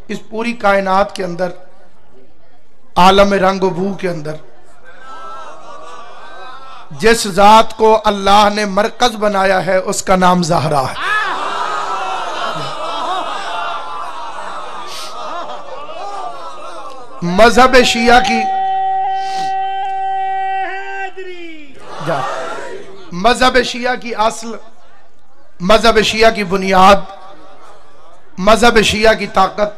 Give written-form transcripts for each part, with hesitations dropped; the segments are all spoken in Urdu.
اس پوری کائنات کے اندر، عالم رنگ و بو کے اندر جس ذات کو اللہ نے مرکز بنایا ہے اس کا نام زہرا ہے۔ مذہب شیعہ کی مذہب شیعہ کی اصل، مذہب شیعہ کی بنیاد، مذہب شیعہ کی طاقت،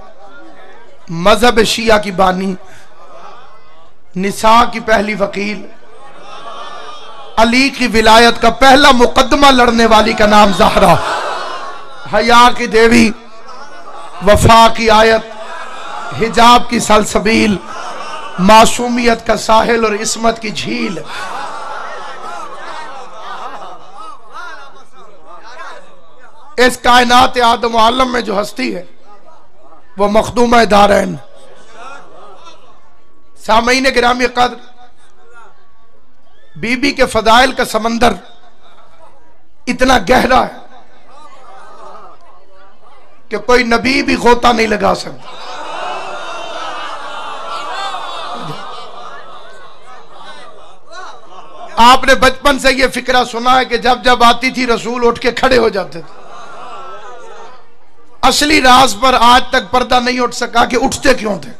مذہب شیعہ کی بانی، نساء کی پہلی وکیل، علی کی ولایت کا پہلا مقدمہ لڑنے والی کا نام زہرا، حیا کی دیوی، وفا کی آیت، حجاب کی سلسبیل، معصومیت کا ساحل اور عصمت کی جھیل۔ اس کائنات آدم و عالم میں جو ہستی ہے وہ مخدومہ دارین۔ سامعین گرامی قدر، بی بی کے فضائل کا سمندر اتنا گہرا ہے کہ کوئی نبی بھی غوطہ نہیں لگا سکتا۔ آپ نے بچپن سے یہ فکرہ سنا ہے کہ جب جب آتی تھی رسول اٹھ کے کھڑے ہو جاتے تھے۔ اصلی راز پر آج تک پردہ نہیں اٹھ سکا کہ اٹھتے کیوں تھے۔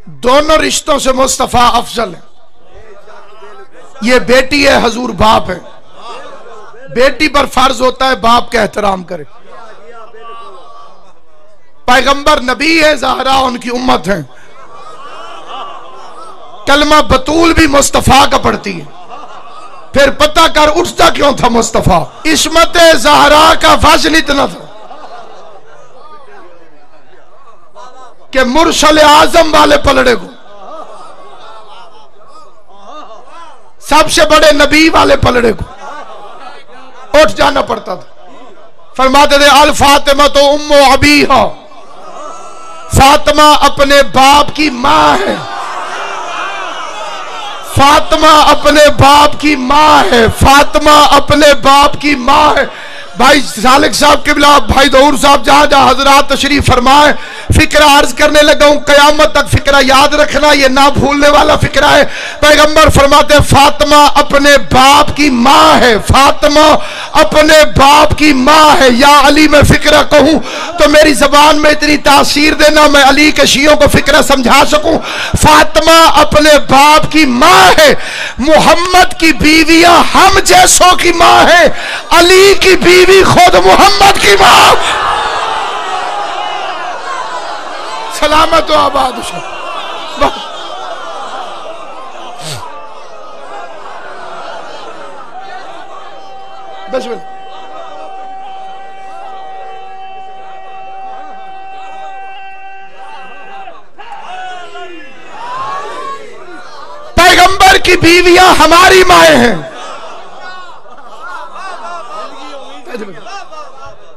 دونوں رشتوں سے مصطفیٰ افضل ہے۔ یہ بیٹی ہے، حضور باپ ہے۔ بیٹی پر فرض ہوتا ہے باپ کا احترام کرے۔ پیغمبر نبی ہے، زہرا ان کی امت ہے۔ کلمہ بطول بھی مصطفیٰ کا پڑھتی ہے۔ پھر پتہ کر اٹھتا کیوں تھا مصطفیٰ۔ عصمت زہرا کا فضل اتنا تھا کہ مرسل اعظم والے پلڑے کو، سب سے بڑے نبی والے پلڑے کو اٹھ جانا پڑتا تھا۔ فرماتے تھے الفاطمہ تو ام ابیہا، فاطمہ اپنے باپ کی ماں ہے، فاطمہ اپنے باپ کی ماں ہے، فاطمہ اپنے باپ کی ماں ہے۔ بھائی سالک صاحب قبلہ، بھائی دور صاحب، جہاں جہاں حضرات تشریف فرمائیں، فکرہ عرض کرنے لگا ہوں، قیامت تک فکرہ یاد رکھنا، یہ نہ بھولنے والا فکرہ ہے۔ پیغمبر فرماتے ہیں فاطمہ اپنے باپ کی ماں ہے، فاطمہ اپنے باپ کی ماں ہے۔ یا علی میں فکرہ کہوں تو میری زبان میں اتنی تاثیر دینا میں علی کے شیعوں کو فکرہ سمجھا سکوں۔ فاطمہ اپنے باپ کی ماں ہے۔ محمد کی بیویاں ہم جیسوں کی ماں ہے، علی کی بیوی خود محمد کی ماں۔ سلامت و آباد بسم اللہ۔ پیغمبر کی بیویاں ہماری مائیں ہیں۔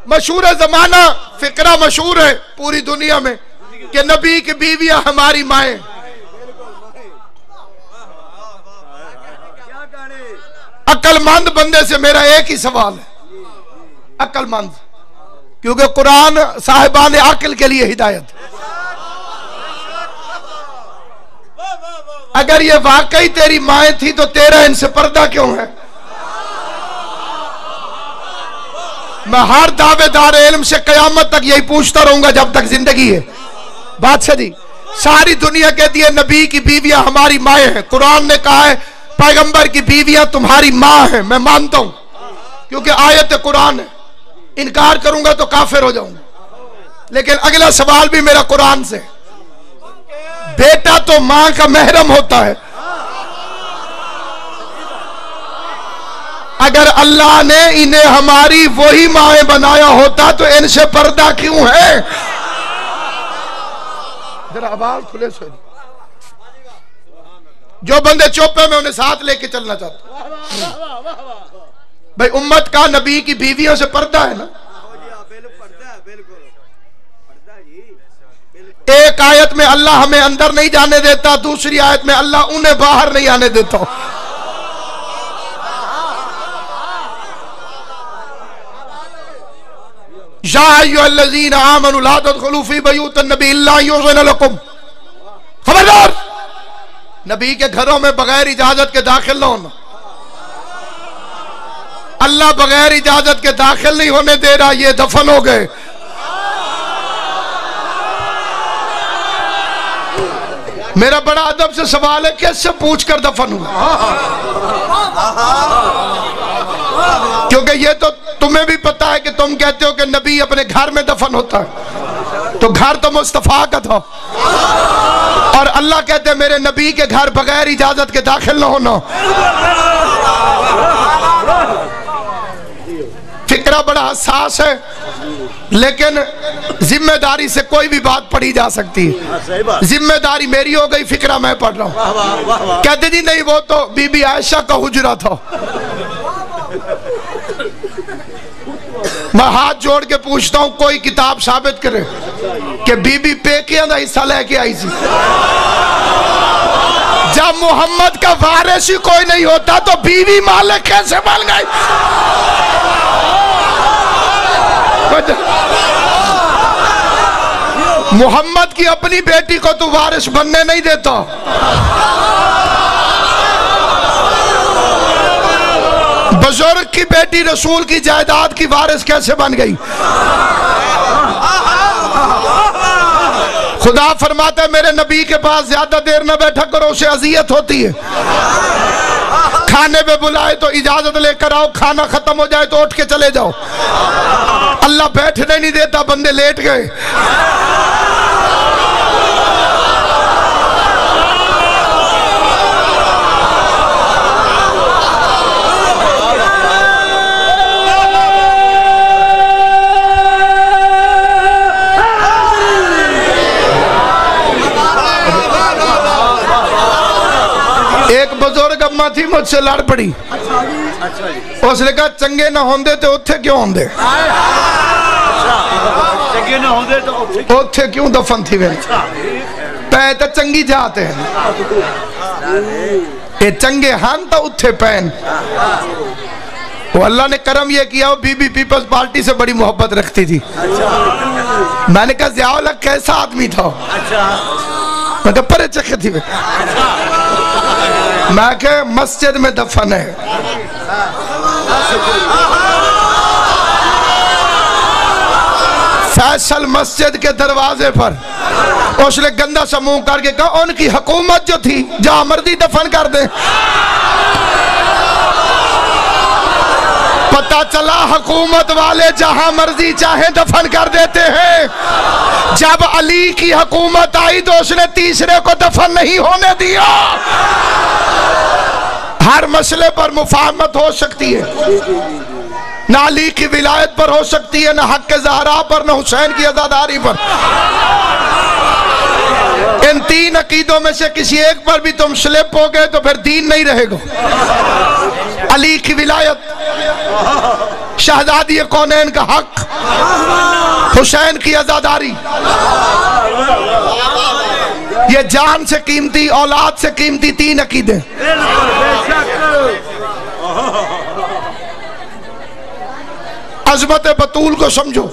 مشہور زمانہ فکرہ مشہور ہے پوری دنیا میں کہ نبی کی بیویاں ہماری مائیں۔ عقل مند بندے سے میرا ایک ہی سوال ہے، عقل مند، کیونکہ قرآن صاحبان عقل کے لیے ہدایت ہے۔ اگر یہ واقعی تیری مائیں تھی تو تیرا ان سے پردہ کیوں ہے؟ میں ہر دعوے دار علم سے قیامت تک یہی پوچھتا رہوں گا جب تک زندگی ہے۔ بات سدی، ساری دنیا کہتی ہے نبی کی بیویاں ہماری مائیں ہیں، قرآن نے کہا ہے پیغمبر کی بیویاں تمہاری ماں ہیں۔ میں مانتا ہوں کیونکہ آیت قرآن ہے، انکار کروں گا تو کافر ہو جاؤں گا۔ لیکن اگلا سوال بھی میرا قرآن سے، بیٹا تو ماں کا محرم ہوتا ہے، اگر اللہ نے انہیں ہماری وہی مائیں بنایا ہوتا تو ان سے پردہ کیوں ہے؟ ذرا آواز کھلے سوئی، جو بندے چوپے میں انہیں ساتھ لے کے چلنا چاہتا بھائی، امت کا نبی کی بیویوں سے پردہ ہے نا۔ ایک آیت میں اللہ ہمیں اندر نہیں جانے دیتا، دوسری آیت میں اللہ انہیں باہر نہیں آنے دیتا۔ یا ایھا الذین آمنوا لا تدخلوا فی بیوت النبی الا یؤذن لکم، خبردار نبی کے گھروں میں بغیر اجازت کے داخل نہ ہونا۔ اللہ بغیر اجازت کے داخل نہیں ہونے دے رہا، یہ دفن ہو گئے۔ میرا بڑا ادب سے سوال ہے، کیسے پوچھ کر دفن ہوا؟ کیونکہ یہ تو تمہیں بھی پتا ہے کہ تم کہتے ہو کہ نبی اپنے گھر میں دفن ہوتا ہے، تو گھر تو مصطفیٰ کا تھا، اور اللہ کہتے ہیں میرے نبی کے گھر بغیر اجازت کے داخل نہ ہونا۔ فکرہ بڑا حساس ہے، لیکن ذمہ داری سے کوئی بھی بات پڑھی جا سکتی ہے۔ ذمہ داری میری ہو گئی، فکرہ میں پڑھ رہا ہوں۔ کہتے جی نہیں، وہ تو بی بی عائشہ کا حجرہ تھا۔ میں ہاتھ جوڑ کے پوچھتا ہوں، کوئی کتاب ثابت کرے کہ بی بی پیکیاں دا حصہ لے کے آئی سی؟ جب محمد کا وارث ہی کوئی نہیں ہوتا تو بیوی مالک کیسے بن گئی؟ محمد کی اپنی بیٹی کو تو وارث بننے نہیں دیتا۔ بزرگ کی بیٹی رسول کی جائیداد کی وارث کیسے بن گئی؟ خدا فرماتا ہے میرے نبی کے پاس زیادہ دیر نہ بیٹھا کرو، اسے اذیت ہوتی ہے۔ کھانے پہ بلائے تو اجازت لے کر آؤ، کھانا ختم ہو جائے تو اٹھ کے چلے جاؤ۔ اللہ بیٹھنے نہیں دیتا، بندے لیٹ گئے۔ ایک بزرگ اماں تھی مجھ سے لڑ پڑی، اس نے کہا چنگے نہ ہوندے تو اتھے کیوں ہوندے؟ اتھے کیوں دفن تھی میں؟ پہ تو چنگی جاتے ہیں، یہ چنگے ہن تو اتھے پہن۔ وہ اللہ نے کرم یہ کیا، وہ بی بی پیپلز پارٹی سے بڑی محبت رکھتی تھی۔ میں نے کہا ضیاء الحق کیسا آدمی تھا؟ میں کہا پرے چکے تھی میں کہ مسجد میں دفن ہے۔ فیصل مسجد کے دروازے پر اس نے گندہ سا منہ کر کے کہا ان کی حکومت جو تھی جہاں مرضی دفن کر دیں۔ پتہ چلا حکومت والے جہاں مرضی چاہیں دفن کر دیتے ہیں۔ جب علی کی حکومت آئی تو اس نے تیسرے کو دفن نہیں ہونے دیا۔ ہر مسئلے پر مفاہمت ہو سکتی ہے، نہ علی کی ولایت پر ہو سکتی ہے، نہ حق زہرا پر، نہ حسین کی عزاداری پر۔ ان تین عقیدوں میں سے کسی ایک پر بھی تم سلپ ہو گئے تو پھر دین نہیں رہے گا۔ علی کی ولایت، شہزادی کونین کا حق، حسین کی عزاداری، یہ جان سے قیمتی، اولاد سے قیمتی تین عقیدے۔ عظمت بطول کو سمجھو،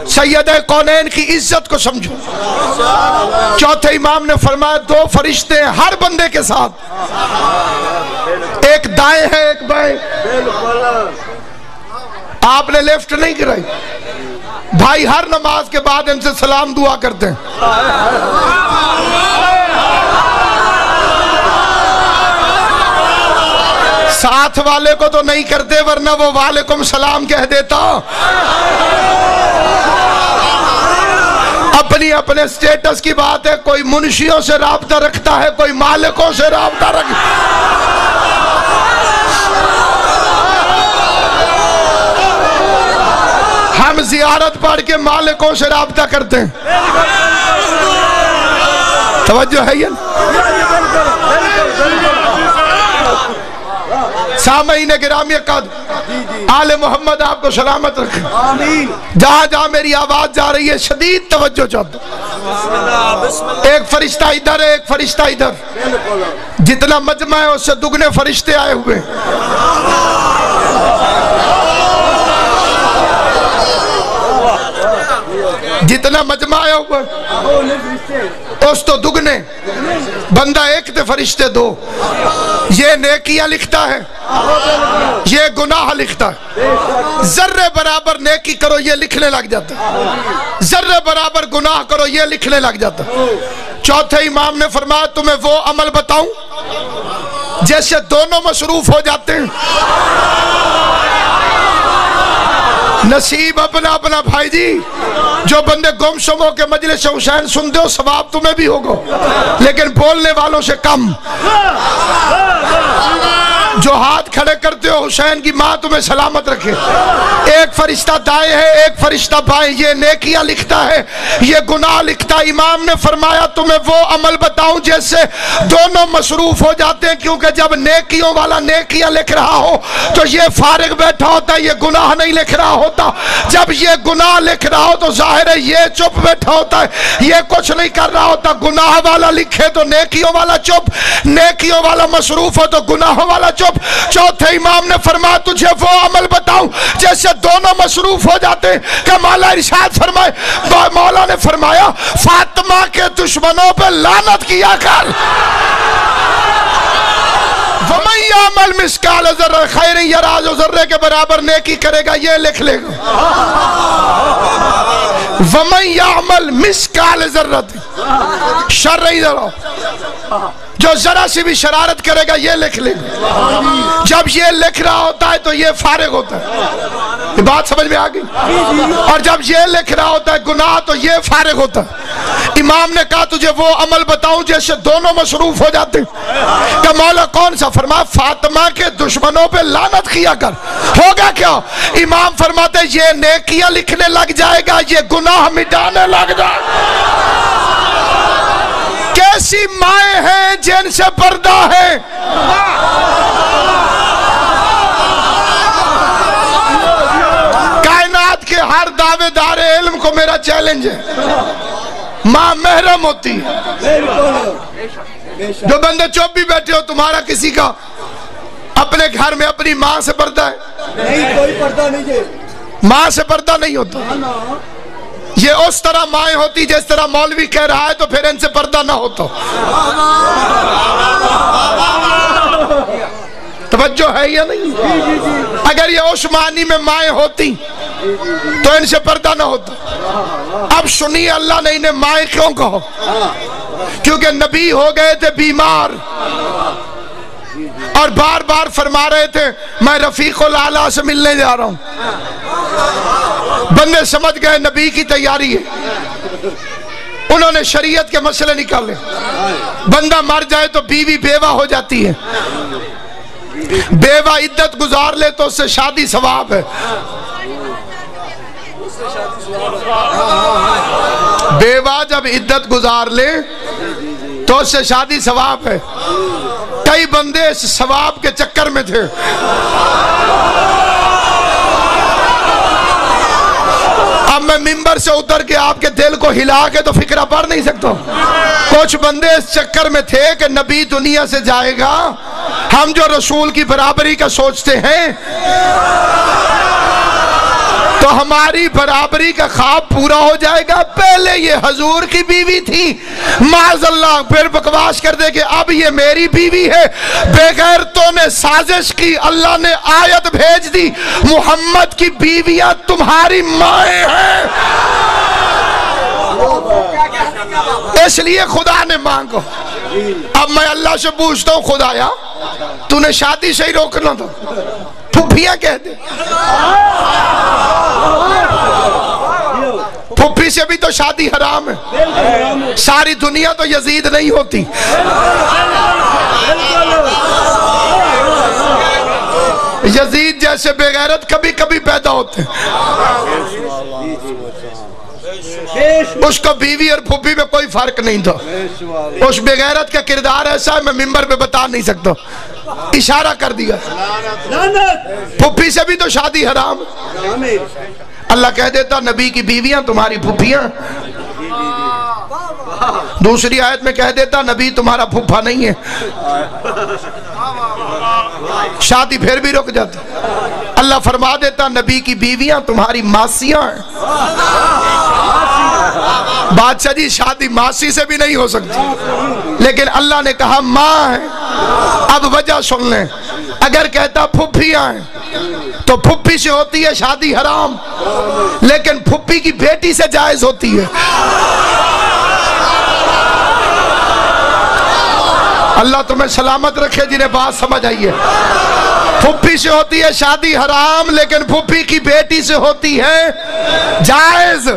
سیدہ کونین کی عزت کو سمجھو۔ چوتھے امام نے فرمایا دو فرشتے ہیں ہر بندے کے ساتھ، ایک دائیں ہے ایک بائیں۔ آپ نے لیفٹ نہیں کرائی، بھائی ہر نماز کے بعد ان سے سلام دعا کرتے ہیں۔ ساتھ والے کو تو نہیں کرتے ورنہ وہ وعلیکم سلام کہہ دیتا۔ اپنی اپنے سٹیٹس کی بات ہے، کوئی منشیوں سے رابطہ رکھتا ہے، کوئی مالکوں سے رابطہ رکھتا ہے۔ ہم زیارت پڑھ کے مالکوں سے رابطہ کرتے ہیں۔ توجہ ہے یہ؟ سامعین گرامی قدر، آل محمد آپ کو سلامت رکھے۔ جہاں جہاں میری آواز جا رہی ہے شدید توجہ چاہتا ہوں۔ ایک فرشتہ ادھر ہے، ایک فرشتہ ادھر، جتنا مجمع ہے اس سے دگنے فرشتے آئے ہوئے۔ جتنا مجمع آیا اوپر اس تو دگنے، بندہ ایک تے فرشتے دو. یہ نیکیاں لکھتا ہے، یہ گناہ لکھتا ہے. ذرے برابر نیکی کرو یہ لکھنے لگ جاتا ہے، ذرے برابر گناہ کرو یہ لکھنے لگ جاتا ہے. چوتھے امام نے فرمایا تمہیں وہ عمل بتاؤں جیسے دونوں مصروف ہو جاتے ہیں. نصیب اپنا اپنا بھائی جی. جو بندے گم شم ہو کے مجلس حسین سنتے ہو ثواب تمہیں بھی ہوگا، لیکن بولنے والوں سے کم. جو ہاتھ کھڑے کرتے ہو حسین کی ماں تمہیں سلامت رکھے. ایک فرشتہ دائیں ہے ایک فرشتہ بائیں، یہ نیکیاں لکھتا ہے یہ گناہ لکھتا ہے. امام نے فرمایا تمہیں وہ عمل بتاؤں جیسے دونوں مصروف ہو جاتے ہیں، کیونکہ جب نیکیوں والا نیکیاں لکھ رہا ہو تو یہ فارغ بیٹھا ہوتا ہے، یہ گناہ نہیں لکھ رہا ہوتا. جب یہ گناہ لکھ رہا ہو تو ظاہر ہے یہ چپ بیٹھا ہوتا ہے، یہ کچھ نہیں کر رہا ہوتا. گناہ والا لکھے تو نیکیوں والا چپ، نیکیوں والا مصروف ہو تو گناہوں والا چپ. چوتھے امام نے فرمایا تجھے وہ عمل بتاؤں جیسے دونوں مصروف ہو جاتے ہیں. کہ مولا ارشاد فرمائے، مولا نے فرمایا فاطمہ کے دشمنوں پہ لعنت کیا کر. وَمَن يَعْمَلْ مِثْقَالَ ذَرَّةٍ خَيْرًا يَرَهُ، جو ذرے کے برابر نیکی کرے گا یہ لکھ لے گا. وَمَن يَعْمَلْ مِثْقَالَ ذَرَّةٍ شَرًّا يَرَهُ، جو ذرا سی بھی شرارت کرے گا یہ لکھ لے گا. جب یہ لکھ رہا ہوتا ہے تو یہ فارغ ہوتا ہے. یہ بات سمجھ میں آ گئی؟ اور جب یہ لکھ رہا ہوتا ہے گناہ تو یہ فارغ ہوتا ہے. امام نے کہا تجھے وہ عمل بتاؤں جیسے دونوں مصروف ہو جاتے ہیں. کہ مولا کون سا؟ فرمایا فاطمہ کے دشمنوں پہ لعنت کیا کر. ہوگا کیا؟ امام فرماتے یہ نیکیاں لکھنے لگ جائے گا، یہ گناہ مٹانے لگ جائے گا. کیسی مائیں ہیں جن سے پردہ ہے، کائنات کے ہر دعوے دار علم کو میرا چیلنج ہے، ماں محرم ہوتی ہے. جو بندے چوپ بھی بیٹھے ہو تمہارا کسی کا اپنے گھر میں اپنی ماں سے پردہ ہے؟ نہیں، کوئی پردہ نہیں. ماں سے پردہ نہیں ہوتا. یہ اس طرح مائیں ہوتی جس طرح مولوی کہہ رہا ہے تو پھر ان سے پردہ نہ ہوتا. توجہ ہے یا نہیں؟ اگر یہ عثمانی میں مائیں ہوتی تو ان سے پردہ نہ ہوتا. اب سنیے اللہ نے انہیں مائیں کیوں کہو؟ کیونکہ نبی ہو گئے تھے بیمار اور بار بار فرما رہے تھے میں رفیق الاعلیٰ سے ملنے جا رہا ہوں. بندے سمجھ گئے نبی کی تیاری ہے، انہوں نے شریعت کے مسئلے نکالے. بندہ مر جائے تو بیوی بیوہ ہو جاتی ہے، بیوہ عدت گزار لے تو اس سے شادی ثواب ہے. بیوہ جب عدت گزار لے تو اس سے شادی ثواب ہے. کئی بندے اس ثواب کے چکر میں تھے. اب میں ممبر سے اتر کے آپ کے دل کو ہلا کے تو فکرہ پڑھ نہیں سکتا. کچھ بندے اس چکر میں تھے کہ نبی دنیا سے جائے گا، ہم جو رسول کی برابری کا سوچتے ہیں تو ہماری برابری کا خواب پورا ہو جائے گا. پہلے یہ حضور کی بیوی تھی، معاذ اللہ پھر بکواس کر دے کہ اب یہ میری بیوی ہے. بے غیرتوں نے سازش کی، اللہ نے آیت بھیج دی محمد کی بیویاں تمہاری مائیں ہیں. اس لیے خدا نے مانگو. اب میں اللہ سے پوچھتا ہوں خدایا تو نے شادی سے ہی روکنا تھا، پھپھیاں کہہ دے. پھپھی سے بھی تو شادی حرام ہے. ساری دنیا تو یزید نہیں ہوتی. یزید جیسے بے غیرت کبھی کبھی پیدا ہوتے ہیں. اس کو بیوی اور پھپھی میں کوئی فرق نہیں تھا. اس بے غیرت کا کردار ایسا ہے میں ممبر پہ بتا نہیں سکتا، اشارہ کر دیا. پھپھی سے بھی تو شادی حرام. اللہ کہہ دیتا نبی کی بیویاں تمہاری پھپھیاں. دوسری آیت میں کہہ دیتا نبی تمہارا پھپھا نہیں ہے. شادی پھر بھی رک جاتی. اللہ فرما دیتا نبی کی بیویاں تمہاری ماسیاں ہیں. بادشاہ جی شادی ماسی سے بھی نہیں ہو سکتی، لیکن اللہ نے کہا ماں ہے۔ اب وجہ سن لیں، اگر کہتا پھپھیاں ہیں تو پھپھی سے ہوتی ہے شادی حرام، لیکن پھپھی کی بیٹی سے جائز ہوتی ہے۔ اللہ تمہیں سلامت رکھے جنہیں بات سمجھ آئی ہے۔ پھپھی سے ہوتی ہے شادی حرام، لیکن پھپھی کی بیٹی سے ہوتی ہے جائز۔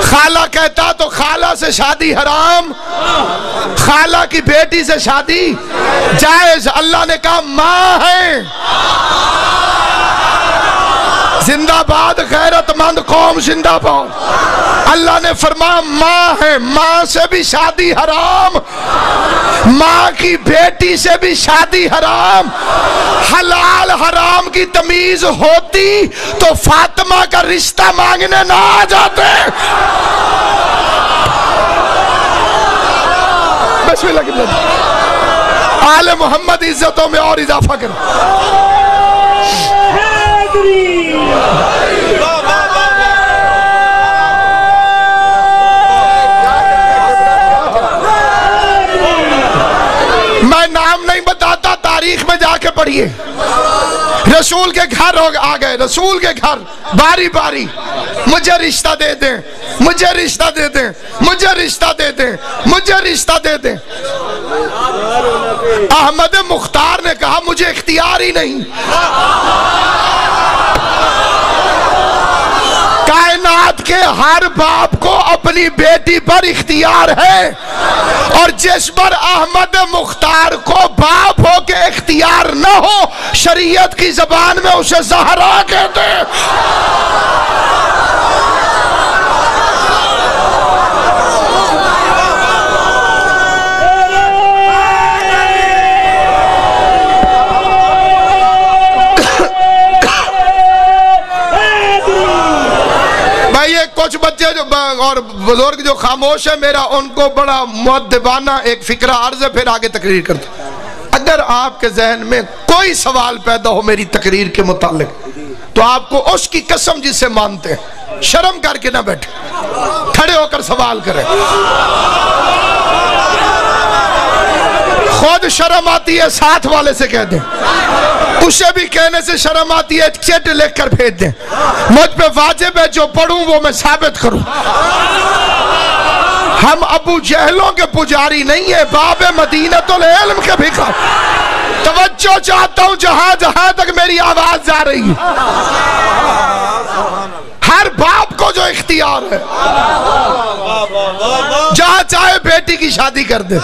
خالہ کہتا تو خالہ سے شادی حرام، خالہ کی بیٹی سے شادی جائز۔ اللہ نے کہا ماں ہے۔ زندہ باد غیرت مند قوم زندہ باد۔ اللہ نے فرمایا ماں ہے، ماں سے بھی شادی حرام، ماں کی بیٹی سے بھی شادی حرام۔ حلال حرام کی تمیز ہوتی تو فاطمہ کا رشتہ مانگنے نہ آ جاتے۔ بسم اللہ کی آل محمد عزتوں میں اور اضافہ کریں۔ میں نام نہیں بتاتا، تاریخ میں جا کے پڑھیے۔ رسول کے گھر آ گئے، رسول کے گھر باری باری، مجھے رشتہ دے دیں، مجھے رشتہ دے دیں، مجھے رشتہ دے دیں، مجھے رشتہ دے دیں۔ احمد مختار نے کہا مجھے اختیار ہی نہیں۔ کائنات کے ہر باپ کو اپنی بیٹی پر اختیار ہے، اور جس پر احمد مختار کو باپ ہو کے اختیار نہ ہو، شریعت کی زبان میں اسے زہرا کہتے ہیں۔ کچھ بچے جو اور بزرگ جو خاموش ہیں، میرا ان کو بڑا مؤدبانہ ایک فکرہ عرض ہے، پھر آگے تقریر کرتا۔ اگر آپ کے ذہن میں کوئی سوال پیدا ہو میری تقریر کے متعلق، تو آپ کو اس کی قسم جس سے مانتے ہیں شرم کر کے نہ بیٹھے، کھڑے ہو کر سوال کریں۔ خود شرم آتی ہے ساتھ والے سے کہہ دیں، اسے بھی کہنے سے شرم آتی ہے چٹ لکھ کر بھیج دیں، مجھ پہ واجب ہے جو پڑھوں وہ میں ثابت کروں۔ ہم ابو جہلوں کے پجاری نہیں ہیں، باب مدینۃ العلم کے بھکاری۔ توجہ چاہتا ہوں جہاں جہاں تک میری آواز جا رہی ہے، ہر باپ کو جو اختیار ہے جہاں چاہے بیٹی کی شادی کر دے،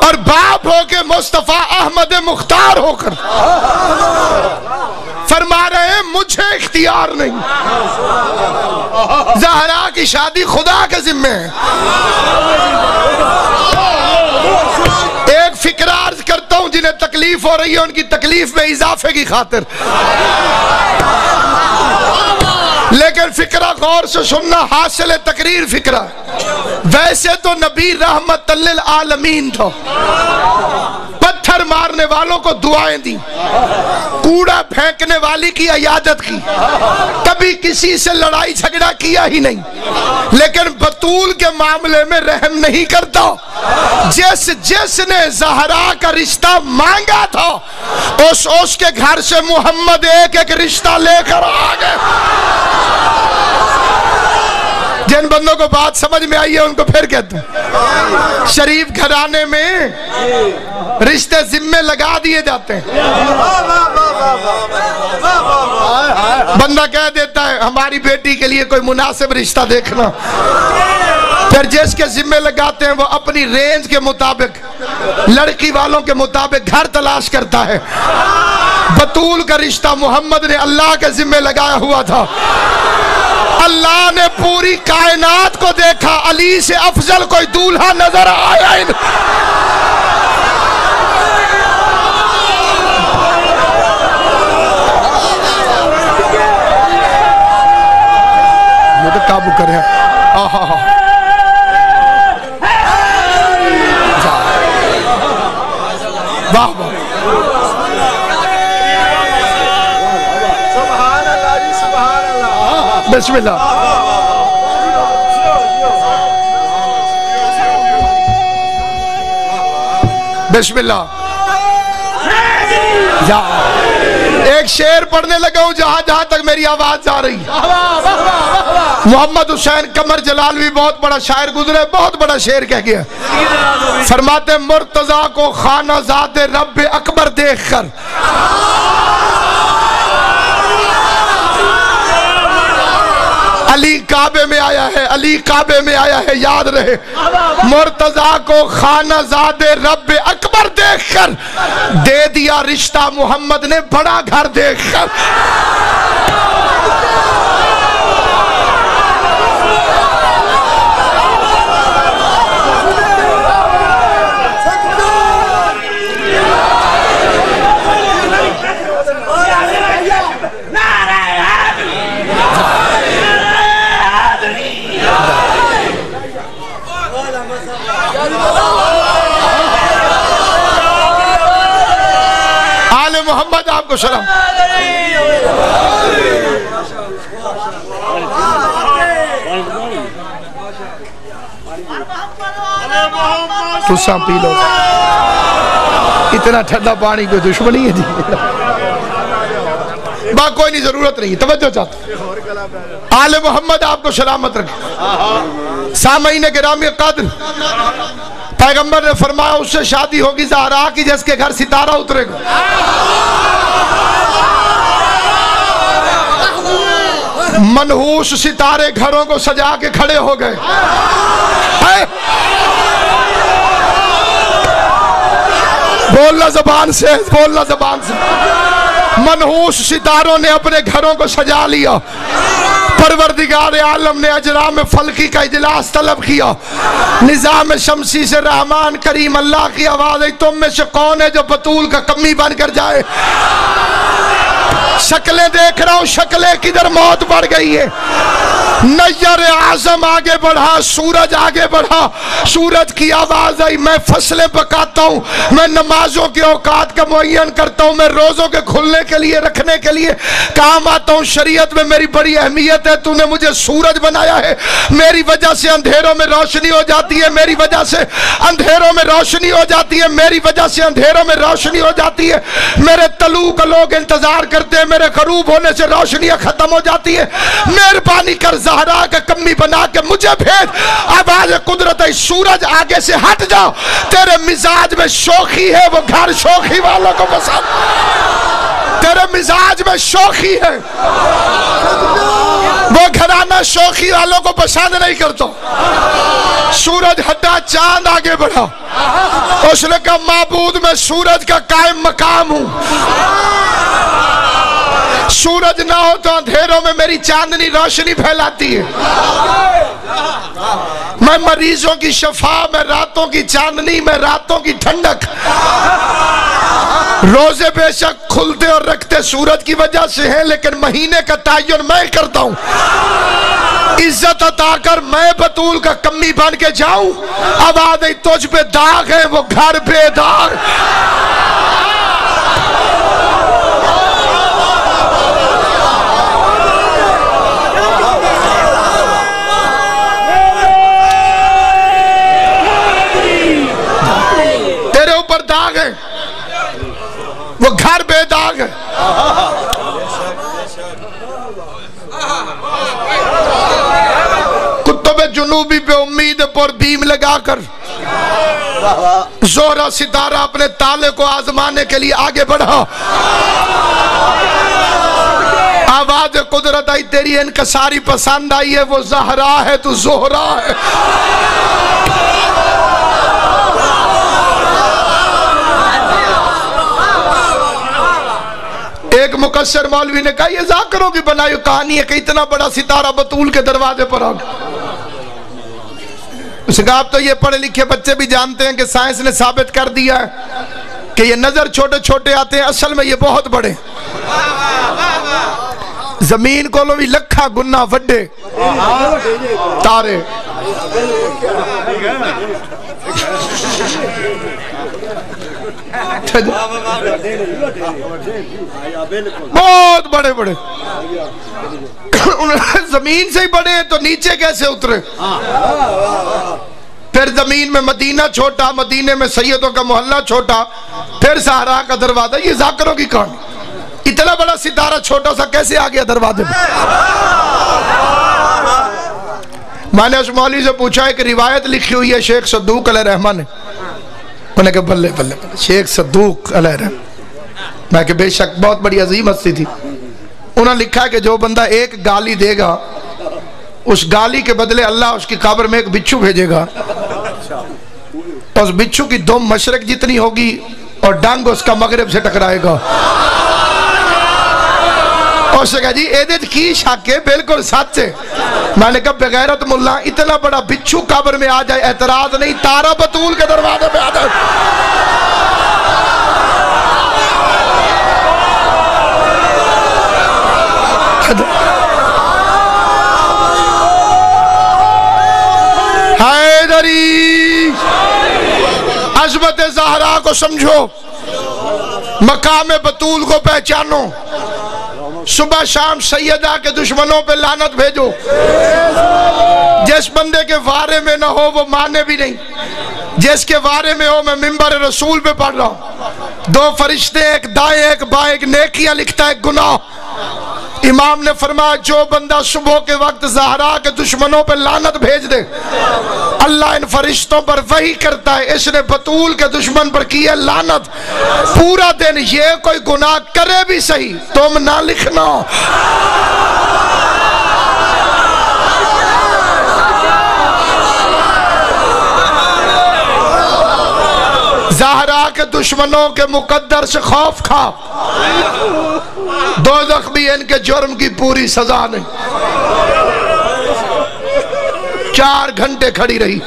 اور باپ ہو کے مصطفیٰ احمد مختار ہو کر فرما رہے ہیں مجھے اختیار نہیں۔ زہرا کی شادی خدا کے ذمہ ہے۔ ایک فکرہ عرض کرتا ہوں، جنہیں تکلیف ہو رہی ہے ان کی تکلیف میں اضافے کی خاطر، لیکن فکرہ غور سے سننا، حاصل تقریر فکرہ۔ ویسے تو نبی رحمت للعالمین تھا، پتھر مارنے والوں کو دعائیں دی، کوڑا پھینکنے والی کی عیادت کی، کبھی کسی سے لڑائی جھگڑا کیا ہی نہیں، لیکن بطول کے معاملے میں رحم نہیں کرتا۔ جس نے زہرا کا رشتہ مانگا تھا، اس کے گھر سے محمد ایک ایک رشتہ لے کر آ گئے۔ جن بندوں کو بات سمجھ میں آئی ہے ان کو پھر کہتا ہوں، شریف گھرانے میں رشتے ذمے لگا دیے جاتے ہیں۔ بندہ کہہ دیتا ہے ہماری بیٹی کے لیے کوئی مناسب رشتہ دیکھنا، پھر جس کے ذمے لگاتے ہیں وہ اپنی رینج کے مطابق، لڑکی والوں کے مطابق گھر تلاش کرتا ہے۔ بطول کا رشتہ محمد نے اللہ کے ذمے لگایا ہوا تھا، اللہ نے پوری کائنات کو دیکھا، علی سے افضل کوئی دولہا نظر آیا ہی نہیں۔ یہ تو قابو کریں، واہ واہ، بسم اللہ۔ بسم اللہ ایک شعر پڑھنے لگا ہوں جہاں جہاں تک میری آواز آ رہی. محمد حسین قمر جلالوی بہت بڑا شاعر گزرے, بہت بڑا شعر کہہ گیا. فرماتے مرتضیٰ کو خانہ ذات رب اکبر دیکھ کر علی کعبے میں آیا ہے, علی کعبے میں آیا ہے, یاد رہے. مرتضیٰ کو خانہ زاد رب اکبر دیکھ کر دے دیا رشتہ محمد نے بڑا گھر دیکھ کر. آل محمد آپ کو سلام. تساں پی لو, اتنا ٹھنڈا پانی کوئی دشمنی ہے جی. با کوئی نہیں, ضرورت نہیں, توجہ چاہتا. آل محمد آپ کو سلامت رکھے. سامعین گرامی قدر, پیغمبر نے فرمایا اس سے شادی ہوگی زہرا کی جس کے گھر ستارہ اترے گا. منحوس ستارے گھروں کو سجا کے کھڑے ہو گئے. بولنا زبان سے, بولنا زبان سے. منحوس ستاروں نے اپنے گھروں کو سجا لیا. پروردگار عالم نے اجرام فلکی کا اجلاس طلب کیا. نظام شمسی سے رحمان کریم اللہ کی آواز ہے, تم میں سے کون ہے جو بطول کا کمی بن کر جائے؟ شکلیں دیکھ رہا ہوں, شکلیں کدھر موت بڑھ گئی ہے. نیر اعظم آگے بڑھا, سورج آگے بڑھا. سورج کی آواز آئی, میں فصلیں پکاتا ہوں, میں نمازوں کے اوقات کا معین کرتا ہوں, میں روزوں کے کھلنے کے لیے رکھنے کے لیے کام آتا ہوں. شریعت میں میری بڑی اہمیت ہے, تو نے مجھے سورج بنایا ہے, میری وجہ سے اندھیروں میں روشنی ہو جاتی ہے, میری وجہ سے اندھیروں میں روشنی ہو جاتی ہے, میری وجہ سے اندھیروں میں روشنی ہو جاتی ہے. میرے طلوع کا لوگ انتظار کرتے ہیں, میرے غروب ہونے سے روشنیاں ختم ہو جاتی ہے. مہربانی کر زہرا کا کمی بنا کے مجھے بھیج. آواز قدرت ہے, سورج آگے سے ہٹ جاؤ, تیرے مزاج میں شوخی ہے, وہ گھر شوخی والوں کو پسند. تیرے مزاج میں شوخی ہے, وہ گھرانہ شوخی والوں کو پسند نہیں کرتا. سورج ہٹا, چاند آگے بڑھا. اس نے کہا معبود میں سورج کا قائم مقام ہوں. سورج نہ ہو تو اندھیروں میں میری چاندنی روشنی پھیلاتی ہے. میں مریضوں کی شفا, میں راتوں کی چاندنی, میں راتوں کی ٹھنڈک. روزے بے شک کھلتے اور رکھتے سورج کی وجہ سے ہیں, لیکن مہینے کا تعین میں کرتا ہوں. عزت عطا کر میں بطول کا کمی بن کے جاؤں. آواز ہے تجھ پہ داغ ہے, وہ گھر بے داغ. داغ ہے, وہ گھر بے داغ ہے. کتب جنوبی پہ امید پر بیم لگا کر زہرا ستارہ اپنے تالے کو آزمانے کے لیے آگے بڑھا. آواز قدرت آئی, تیری انکساری پسند آئی ہے, وہ زہرا ہے, تو زہرا ہے. ایک مقصر مولوی نے کہا, یہ ذاکروں کی بنائی کہانی ہے کہ اتنا بڑا ستارہ بطول کے دروازے پر آ گیا. اس نے کہا اب تو یہ پڑھے لکھے بچے بھی جانتے ہیں کہ سائنس نے ثابت کر دیا ہے کہ یہ نظر چھوٹے چھوٹے آتے ہیں, اصل میں یہ بہت بڑے. زمین کو لو بھی لکھا گنا وڈے تارے. بہت بڑے بڑے. زمین سے ہی بڑے ہیں تو نیچے کیسے اترے؟ پھر زمین میں مدینہ چھوٹا، مدینے میں سیدوں کا محلہ چھوٹا، پھر صحرا کا دروازہ. یہ ذاکروں کی کہانی. اتنا بڑا ستارہ چھوٹا سا کیسے آ گیا دروازے میں؟ میں نے اس مولوی سے پوچھا، ایک روایت لکھی ہوئی ہے شیخ صدوق علیہ رحمہ نے. انہوں نے کہا بلے بلے بلے، شیخ صدوق علیہ رحمہ. میں کہ بے شک بہت بڑی عظیم ہستی تھی. انہوں نے لکھا ہے کہ جو بندہ ایک گالی دے گا، اس گالی کے بدلے اللہ اس کی قبر میں ایک بچھو بھیجے گا. اس بچھو کی دم مشرق جتنی ہوگی اور ڈنگ اس کا مغرب سے ٹکرائے گا. اس نے کہا جی ایدت کی شک ہے، بالکل سچ ہے. میں نے کہا بغیرت ملا، اتنا بڑا بچھو قبر میں آ جائے اعتراض نہیں، تارا بطول کے دروازے پہ آ جائے. حیدری، عظمت زہرا کو سمجھو، مقام بطول کو پہچانو. صبح شام سیدہ کے دشمنوں پہ لعنت بھیجو. جس بندے کے بارے میں نہ ہو وہ مانے بھی نہیں، جس کے بارے میں ہو. میں منبر رسول پہ پڑھ رہا ہوں، 2 فرشتے ایک دائیں ایک بائیں، ایک نیکیاں لکھتا ہے ایک گناہ. امام نے فرمایا جو بندہ صبح کے وقت زہرا کے دشمنوں پہ لعنت بھیج دے، اللہ ان فرشتوں پر وحی کرتا ہے اس نے بطول کے دشمن پر کی ہے لعنت. پورا دن یہ کوئی گناہ کرے بھی صحیح، تم نہ لکھنا. زہرا کے دشمنوں کے مقدر سے خوف کھا. دوزخ بھی ان کے جرم کی پوری سزا نہیں. 4 گھنٹے کھڑی رہی.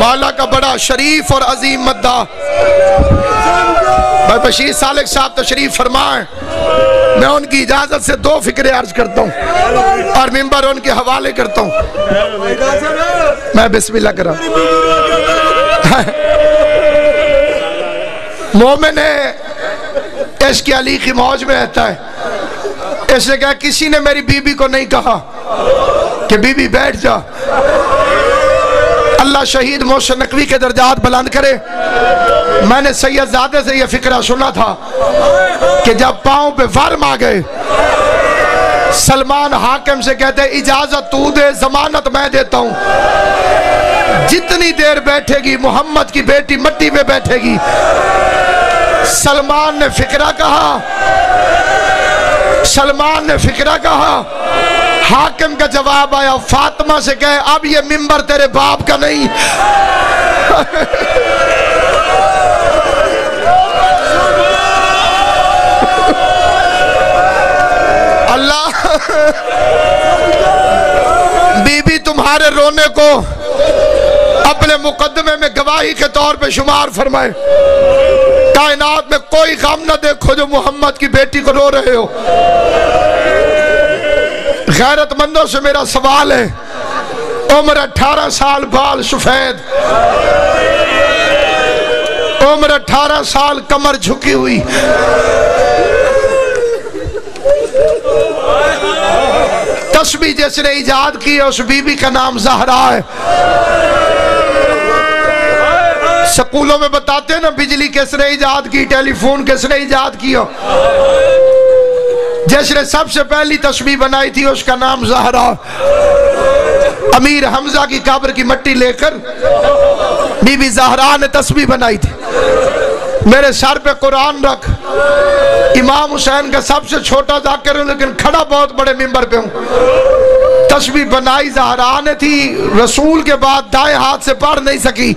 مولا کا بڑا شریف اور عظیم مداح بھائی بشیر سالک صاحب تشریف فرمائیں. میں ان کی اجازت سے 2 فکریں عرض کرتا ہوں اور منبر ان کے حوالے کرتا ہوں. میں بسم اللہ کر رہا ہوں. مومن ہے، عشق علی کی موج میں رہتا ہے. اس نے کہا کسی نے میری بی بی کو نہیں کہا کہ بی بی بیٹھ جا. اللہ شہید محسن نقوی کے درجات بلند کرے. میں نے سید زادے سے یہ فکرہ سنا تھا کہ جب پاؤں پہ ورم آ گئے، سلمان حاکم سے کہتے اجازت تو دے، ضمانت میں دیتا ہوں. جتنی دیر بیٹھے گی محمد کی بیٹی مٹی میں بیٹھے گی. سلمان نے فکرہ کہا، سلمان نے فکرہ کہا. حاکم کا جواب آیا فاطمہ سے کہے اب یہ منبر تیرے باپ کا نہیں. اللہ بی بی تمہارے رونے کو اپنے مقدمے میں گواہی کے طور پہ شمار فرمائے. کائنات میں کوئی غم نہ دیکھو جو محمد کی بیٹی کو رو رہے ہو. غیرت مندوں سے میرا سوال ہے، عمر 18 سال، بال سفید، عمر 18 سال، کمر جھکی ہوئی. تسبیح جس نے ایجاد کی ہے اس بی بی کا نام زہرا ہے. سکولوں میں بتاتے ہیں نا بجلی کس نے ایجاد کی، ٹیلی فون کس نے ایجاد کیا. جس نے سب سے پہلی تسبیح بنائی تھی اس کا نام زہرا. امیر حمزہ کی قبر کی مٹی لے کر بی بی زہرا نے تسبیح بنائی تھی. میرے سر پہ قرآن رکھ. امام حسین کا سب سے چھوٹا ذاکر ہوں لیکن کھڑا بہت بڑے منبر پہ ہوں. تسبیح بنائی زہرا نے تھی. رسول کے بعد دائیں ہاتھ سے پڑھ نہیں سکی.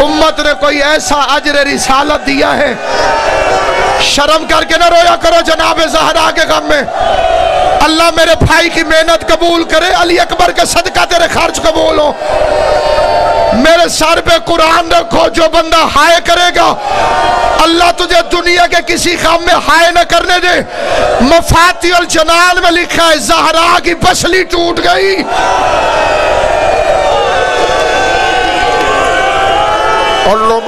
امت نے کوئی ایسا اجر رسالت دیا ہے، شرم کر کے نہ رویا کرو جناب زہرا کے غم میں. اللہ میرے بھائی کی محنت قبول کرے، علی اکبر کا صدقہ تیرے خرچ قبول ہو. میرے سر پہ قرآن رکھو. جو بندہ ہائے کرے گا اللہ تجھے دنیا کے کسی غم میں ہائے نہ کرنے دے. مفاتیح الجنان میں لکھا ہے زہرا کی پسلی ٹوٹ گئی. اللہ